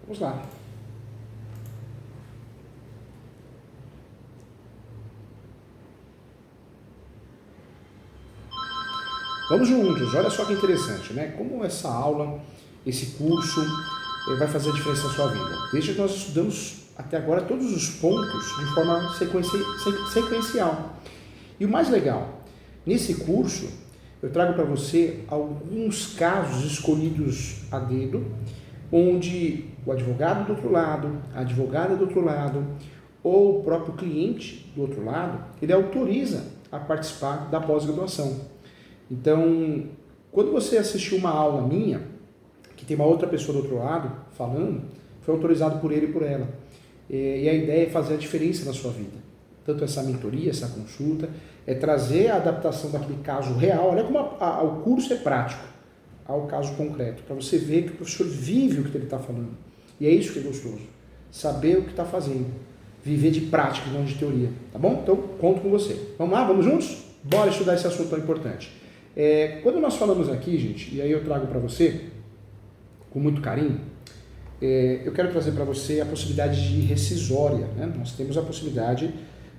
Vamos lá. Vamos juntos, olha só que interessante, né? Como essa aula, esse curso vai fazer a diferença na sua vida. Veja que nós estudamos até agora todos os pontos de forma sequencial. E o mais legal, nesse curso eu trago para você alguns casos escolhidos a dedo, onde o advogado do outro lado, a advogada do outro lado, ou o próprio cliente do outro lado, ele autoriza a participar da pós-graduação. Então, quando você assistiu uma aula minha, que tem uma outra pessoa do outro lado falando, foi autorizado por ele e por ela. E a ideia é fazer a diferença na sua vida. Tanto essa mentoria, essa consulta, é trazer a adaptação daquele caso real. Olha como o curso é prático ao caso concreto, para você ver que o professor vive o que ele está falando. E é isso que é gostoso. Saber o que está fazendo. Viver de prática, não de teoria. Tá bom? Então, conto com você. Vamos lá? Vamos juntos? Bora estudar esse assunto tão importante. Quando nós falamos aqui, gente, e aí eu trago para você, com muito carinho, eu quero trazer para você a possibilidade de rescisória. Né? Nós temos a possibilidade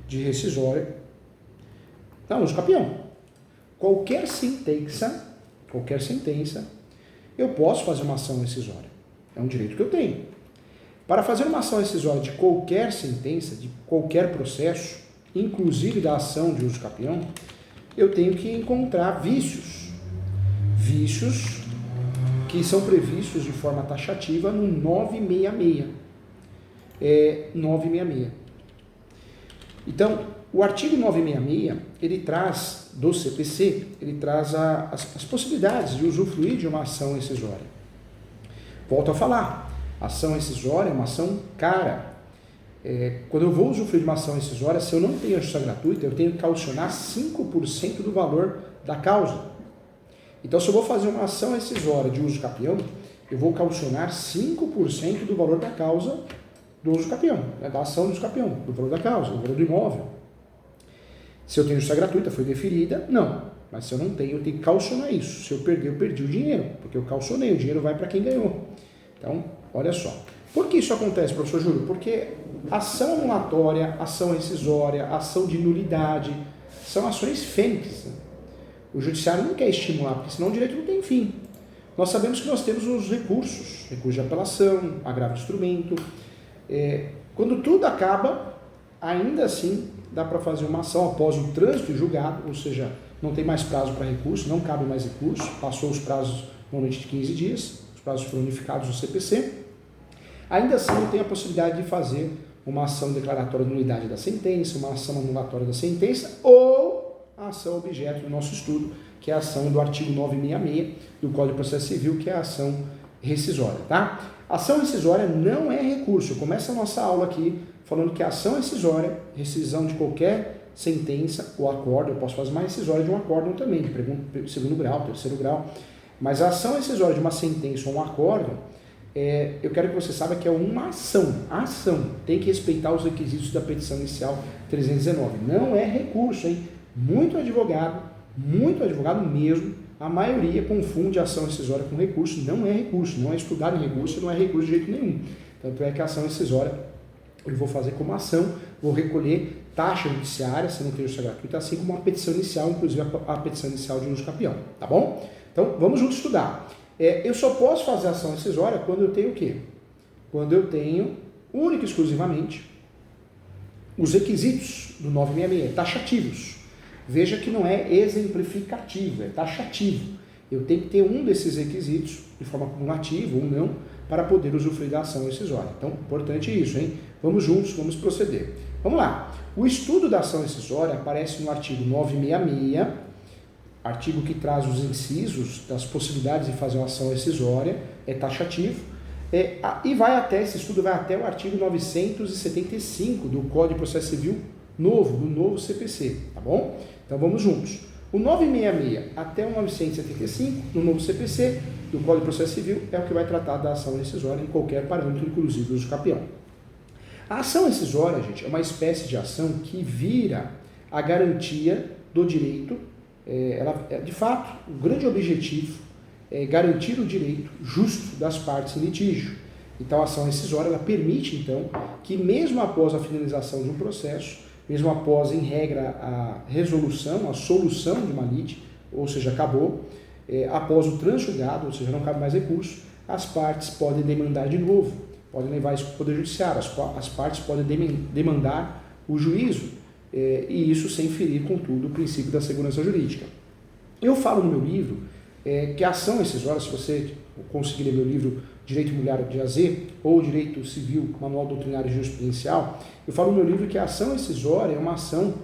de rescisória. Não, uso campeão. Qualquer sentença, eu posso fazer uma ação rescisória. É um direito que eu tenho. Para fazer uma ação rescisória de qualquer sentença, de qualquer processo, inclusive da ação de uso campeão, eu tenho que encontrar vícios que são previstos de forma taxativa no 966. 966. Então, o artigo 966, ele traz, do CPC, ele traz as possibilidades de usufruir de uma ação rescisória. Volto a falar, ação rescisória é uma ação cara. Quando eu vou usufruir de uma ação rescisória, se eu não tenho a justiça gratuita, eu tenho que caucionar 5% do valor da causa. Então, se eu vou fazer uma ação rescisória de uso capião, eu vou caucionar 5% do valor da causa do uso capião, né, da ação do uso capião, do valor da causa, do valor do imóvel. Se eu tenho justiça gratuita, foi deferida, não. Mas se eu não tenho, eu tenho que caucionar isso. Se eu perder, eu perdi o dinheiro, porque eu caucionei, o dinheiro vai para quem ganhou. Então, olha só. Por que isso acontece, professor Júlio? Porque ação anulatória, ação rescisória, ação de nulidade, são ações fênix. Né? O judiciário não quer estimular, porque senão o direito não tem fim. Nós sabemos que nós temos os recursos, recurso de apelação, agravo de instrumento. Quando tudo acaba, ainda assim dá para fazer uma ação após o trânsito e julgado, ou seja, não tem mais prazo para recurso, não cabe mais recurso, passou os prazos normalmente de 15 dias, os prazos foram unificados no CPC. Ainda assim, eu tenho a possibilidade de fazer uma ação declaratória de nulidade da sentença, uma ação anulatória da sentença ou a ação objeto do nosso estudo, que é a ação do artigo 966 do Código de Processo Civil, que é a ação rescisória, tá? Ação rescisória não é recurso. Começa a nossa aula aqui falando que a ação rescisória, rescisão de qualquer sentença ou acordo, eu posso fazer uma rescisória de um acórdão também, de segundo grau, terceiro grau, mas a ação rescisória de uma sentença ou um acórdão, eu quero que você saiba que é uma ação. A ação tem que respeitar os requisitos da petição inicial 319. Não é recurso, hein? Muito advogado mesmo, a maioria confunde a ação rescisória com recurso. Não é recurso, não é estudado em recurso, não é recurso de jeito nenhum. Tanto é que a ação rescisória eu vou fazer como ação, vou recolher taxa judiciária, se não tem justiça gratuita, assim como a petição inicial, inclusive a petição inicial de uso campeão, tá bom? Então, vamos juntos estudar. Eu só posso fazer ação rescisória quando eu tenho o quê? Quando eu tenho, única e exclusivamente, os requisitos do 966, taxativos. Veja que não é exemplificativo, é taxativo. Eu tenho que ter um desses requisitos de forma cumulativa ou não, para poder usufruir da ação rescisória. Então, importante isso, hein? Vamos juntos, vamos proceder. Vamos lá. O estudo da ação rescisória aparece no artigo 966, artigo que traz os incisos das possibilidades de fazer uma ação rescisória, é taxativo, e esse estudo vai até o artigo 975 do Código de Processo Civil do novo CPC, tá bom? Então vamos juntos. O 966 até o 975 no novo CPC do Código de Processo Civil é o que vai tratar da ação rescisória em qualquer parâmetro, inclusive o uso capião. A ação rescisória, gente, é uma espécie de ação que vira a garantia do direito. De fato, o grande objetivo é garantir o direito justo das partes em litígio. Então, a ação rescisória ela permite, então, que mesmo após a finalização de um processo, mesmo após, em regra, a resolução, a solução de uma lide, ou seja, acabou, após o transjulgado, ou seja, não cabe mais recurso, as partes podem demandar de novo, podem levar isso para o Poder Judiciário, as partes podem demandar o juízo, e isso sem ferir, contudo, o princípio da segurança jurídica. Eu falo no meu livro que a ação rescisória, se você conseguir ler meu livro Direito Imobiliário de A Z, ou Direito Civil, Manual Doutrinário e Jurisprudencial, eu falo no meu livro que a ação rescisória é uma ação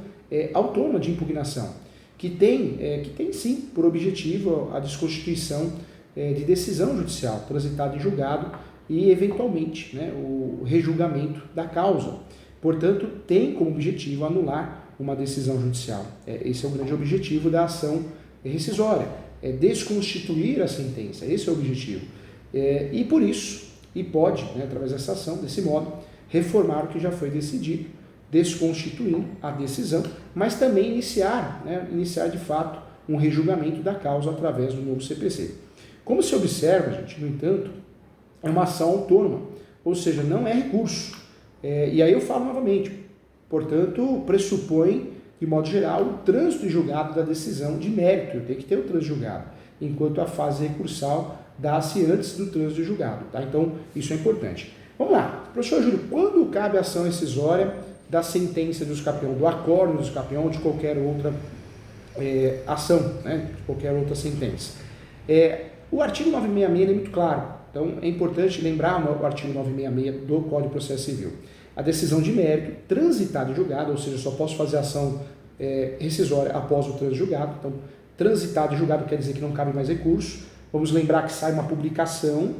autônoma de impugnação, que tem sim por objetivo a desconstituição de decisão judicial transitada em julgado e, eventualmente, né, o rejulgamento da causa. Portanto, tem como objetivo anular uma decisão judicial. Esse é o grande objetivo da ação rescisória, desconstituir a sentença, esse é o objetivo. E por isso, pode, né, através dessa ação, desse modo, reformar o que já foi decidido, desconstituindo a decisão, mas também iniciar de fato um rejulgamento da causa através do novo CPC. Como se observa, gente, no entanto, é uma ação autônoma, ou seja, não é recurso. E aí eu falo novamente, portanto, pressupõe, de modo geral, o trânsito em julgado da decisão de mérito, tem que ter o trânsito julgado, enquanto a fase recursal dá-se antes do trânsito de julgado. Tá? Então, isso é importante. Vamos lá. Professor Júlio, quando cabe a ação rescisória da sentença de usucapião, do acórdão de usucapião ou de qualquer outra ação, né? De qualquer outra sentença? O artigo 966 é muito claro. Então, é importante lembrar o artigo 966 do Código de Processo Civil. A decisão de mérito transitada em julgado, ou seja, só posso fazer ação rescisória após o trânsito de julgado. Então, transitado em julgado quer dizer que não cabe mais recurso. Vamos lembrar que sai uma publicação,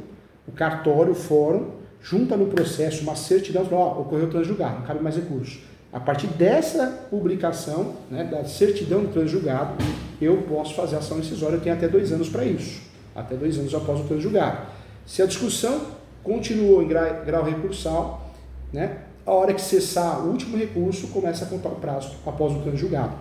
o cartório, o fórum, junta no processo uma certidão, ocorreu o trânsito de julgado, não cabe mais recurso. A partir dessa publicação, né, da certidão do trânsito de julgado, eu posso fazer ação rescisória, eu tenho até 2 anos para isso, até 2 anos após o trânsito de julgado. Se a discussão continuou em grau recursal, né, a hora que cessar o último recurso, começa a contar o prazo após o trânsito de julgado,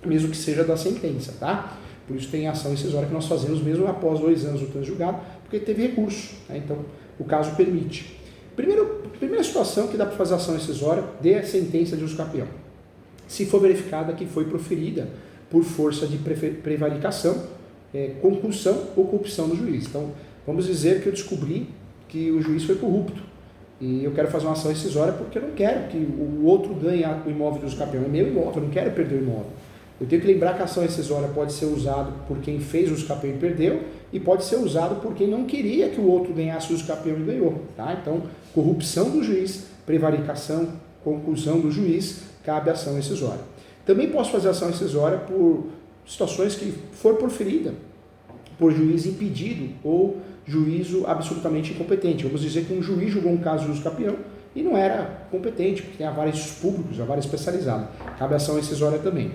mesmo que seja da sentença, tá? Por isso tem ação rescisória que nós fazemos mesmo após 2 anos do trânsito julgado, porque teve recurso, né? Então o caso permite. Primeira situação que dá para fazer ação rescisória de sentença de usucapião, se for verificada que foi proferida por força de prevaricação, concussão ou corrupção do juiz. Então vamos dizer que eu descobri que o juiz foi corrupto e eu quero fazer uma ação rescisória porque eu não quero que o outro ganhe o imóvel do usucapião, é meu imóvel, eu não quero perder o imóvel. Eu tenho que lembrar que a ação rescisória pode ser usada por quem fez o usucapião e perdeu, e pode ser usado por quem não queria que o outro ganhasse o usucapião e ganhou. Tá? Então, corrupção do juiz, prevaricação, conclusão do juiz, cabe a ação rescisória. Também posso fazer ação rescisória por situações que for proferida por juiz impedido ou juízo absolutamente incompetente. Vamos dizer que um juiz julgou um caso de usucapião e não era competente, porque tem a vara públicos, a vara especializada. Cabe a ação rescisória também.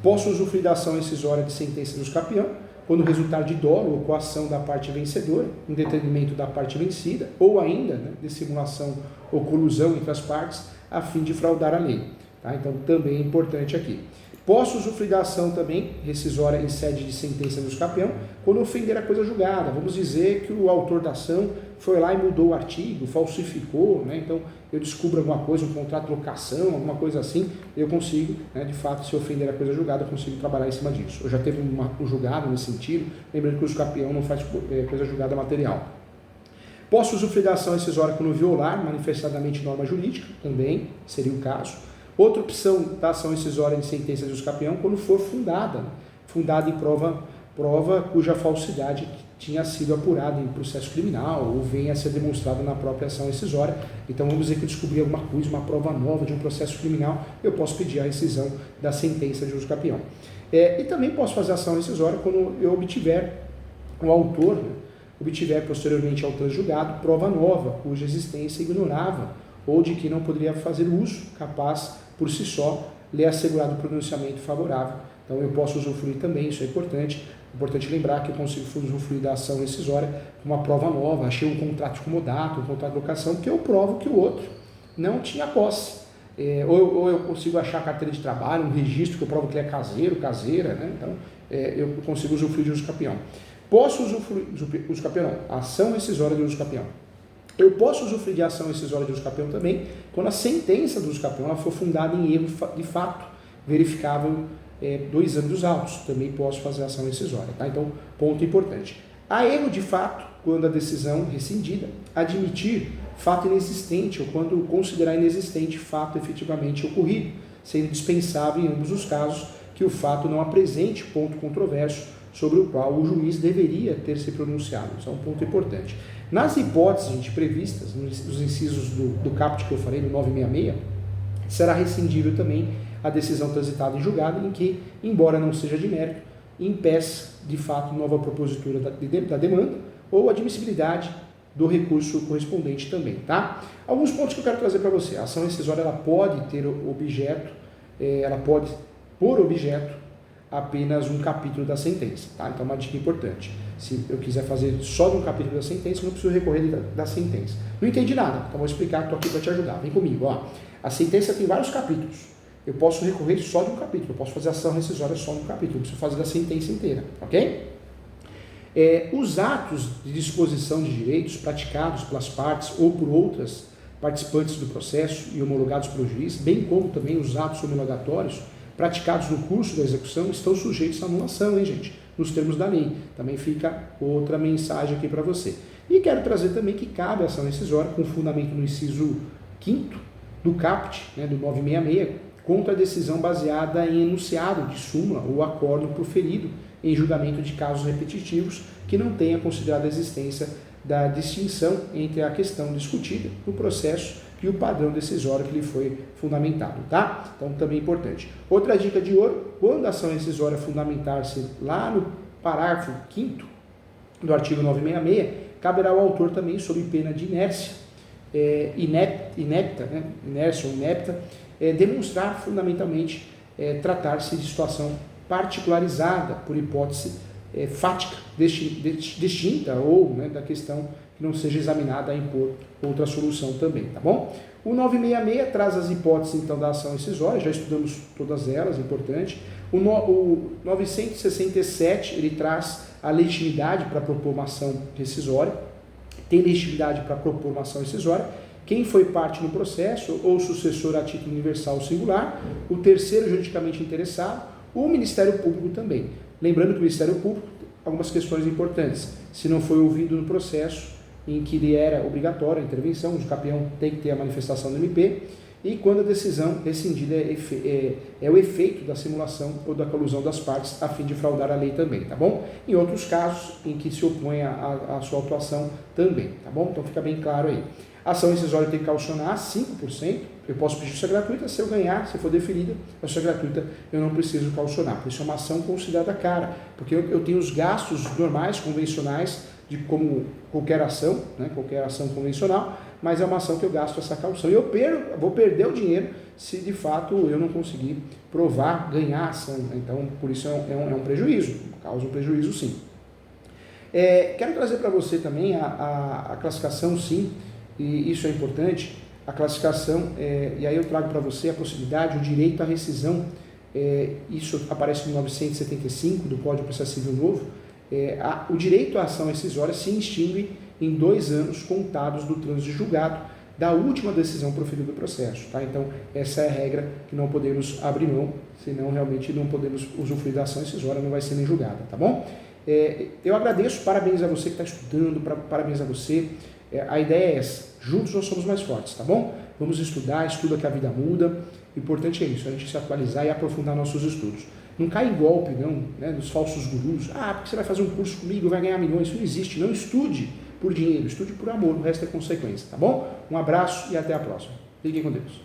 Posso usufruir da ação rescisória de sentença do usucapião quando resultar de dolo ou coação da parte vencedora, em detrimento da parte vencida, ou ainda, né, de simulação ou colusão entre as partes, a fim de fraudar a lei. Tá? Então, também é importante aqui. Posso usufruir da ação também rescisória em sede de sentença do usucapião quando ofender a coisa julgada. Vamos dizer que o autor da ação foi lá e mudou o artigo, falsificou, né? Então eu descubro alguma coisa, um contrato de locação, alguma coisa assim, eu consigo, né, de fato, se ofender a coisa julgada, eu consigo trabalhar em cima disso. Eu já teve um julgado nesse sentido, lembrando que o usucapião não faz coisa julgada material. Posso usufruir da ação rescisória quando violar manifestadamente norma jurídica, também seria o caso. Outra opção da ação rescisória de sentença de usucapião quando for fundada em prova cuja falsidade tinha sido apurada em processo criminal ou venha a ser demonstrada na própria ação rescisória. Então vamos dizer que eu descobri alguma coisa, uma prova nova de um processo criminal, eu posso pedir a rescisão da sentença de usucapião. E também posso fazer ação rescisória quando eu obtiver, o autor, né, obtiver posteriormente ao trânsito julgado prova nova, cuja existência ignorava ou de que não poderia fazer uso, capaz por si só lhe assegurado pronunciamento favorável. Então eu posso usufruir também, isso é importante. Importante lembrar que eu consigo usufruir da ação rescisória com uma prova nova. Achei um contrato de comodato, um contrato de locação, que eu provo que o outro não tinha posse. Ou eu consigo achar a carteira de trabalho, um registro que eu provo que ele é caseiro, caseira, né? Então eu consigo usufruir de usucapião. Posso usufruir, usucapião não, ação rescisória de usucapião. Eu posso usufruir de ação rescisória de uso capião também quando a sentença do uso capião ela for fundada em erro de fato, verificável do exame dos autos. Também posso fazer ação rescisória. Tá? Então, ponto importante. Há erro de fato quando a decisão rescindida admitir fato inexistente ou quando considerar inexistente fato efetivamente ocorrido, sendo dispensável em ambos os casos que o fato não apresente ponto controverso sobre o qual o juiz deveria ter se pronunciado. Isso é um ponto importante. Nas hipóteses, gente, previstas, nos incisos do caput que eu falei, do 966, será rescindível também a decisão transitada em julgado, em que, embora não seja de mérito, impeça, de fato, nova propositura da demanda ou admissibilidade do recurso correspondente também, tá? Alguns pontos que eu quero trazer para você. A ação rescisória, ela pode ter objeto, ela pode por objeto apenas um capítulo da sentença, tá? Então, uma dica importante. Se eu quiser fazer só de um capítulo da sentença, eu não preciso recorrer da sentença. Não entendi nada, então vou explicar, estou aqui para te ajudar. Vem comigo, ó. A sentença tem vários capítulos. Eu posso recorrer só de um capítulo, eu posso fazer ação rescisória só de um capítulo, eu preciso fazer da sentença inteira, ok? Os atos de disposição de direitos praticados pelas partes ou por outras participantes do processo e homologados pelo juiz, bem como também os atos homologatórios praticados no curso da execução, estão sujeitos à anulação, hein, gente? Nos termos da lei. Também fica outra mensagem aqui para você. E quero trazer também que cabe a ação rescisória com fundamento no inciso 5º do caput, né, do 966, contra a decisão baseada em enunciado de súmula ou acórdão proferido em julgamento de casos repetitivos que não tenha considerado a existência da distinção entre a questão discutida no processo e o padrão decisório que lhe foi fundamentado, tá? Então, também importante. Outra dica de ouro, quando a ação rescisória fundamentar-se lá no parágrafo 5º do artigo 966, caberá ao autor também, sob pena de inércia, inepta, né? Inércia ou inepta, demonstrar fundamentalmente tratar-se de situação particularizada por hipótese fática, distinta ou, né, da questão que não seja examinada a impor outra solução também, tá bom? O 966 traz as hipóteses, então, da ação rescisória, já estudamos todas elas, importante. O 967, ele traz a legitimidade para propor uma ação rescisória, tem legitimidade para propor uma ação rescisória, quem foi parte no processo ou sucessor a título universal ou singular, o terceiro juridicamente interessado, o Ministério Público também. Lembrando que o Ministério Público, algumas questões importantes, se não foi ouvido no processo em que ele era obrigatório a intervenção, o capião tem que ter a manifestação do MP, e quando a decisão rescindida é o efeito da simulação ou da colusão das partes a fim de fraudar a lei também, tá bom? Em outros casos, em que se opõe à sua atuação também, tá bom? Então fica bem claro aí. A ação rescisória tem que calcionar 5%, eu posso pedir justiça gratuita, se eu ganhar, se for deferida, a justiça gratuita eu não preciso calcionar, por isso é uma ação considerada cara, porque eu tenho os gastos normais, convencionais, de como qualquer ação, né, qualquer ação convencional, mas é uma ação que eu gasto essa caução, e eu vou perder o dinheiro se de fato eu não conseguir provar, ganhar a ação, né? Então por isso é um prejuízo, causa um prejuízo sim. Quero trazer para você também a classificação, sim, e isso é importante, a classificação, e aí eu trago para você a possibilidade, o direito à rescisão, isso aparece no 975 do Código de Processo Civil Novo, o direito à ação rescisória se extingue em 2 anos contados do trânsito de julgado da última decisão proferida do processo, tá? Então, essa é a regra que não podemos abrir mão, senão realmente não podemos usufruir da ação rescisória, não vai ser nem julgada, tá bom? Eu agradeço, parabéns a você que está estudando, parabéns a você. A ideia é essa, juntos nós somos mais fortes, tá bom? Vamos estudar, estuda que a vida muda, o importante é isso, a gente se atualizar e aprofundar nossos estudos. Não cai em golpe, não, né, dos falsos gurus. Porque você vai fazer um curso comigo, vai ganhar milhões, isso não existe, não estude por dinheiro, estude por amor, o resto é consequência, tá bom? Um abraço e até a próxima. Fiquem com Deus.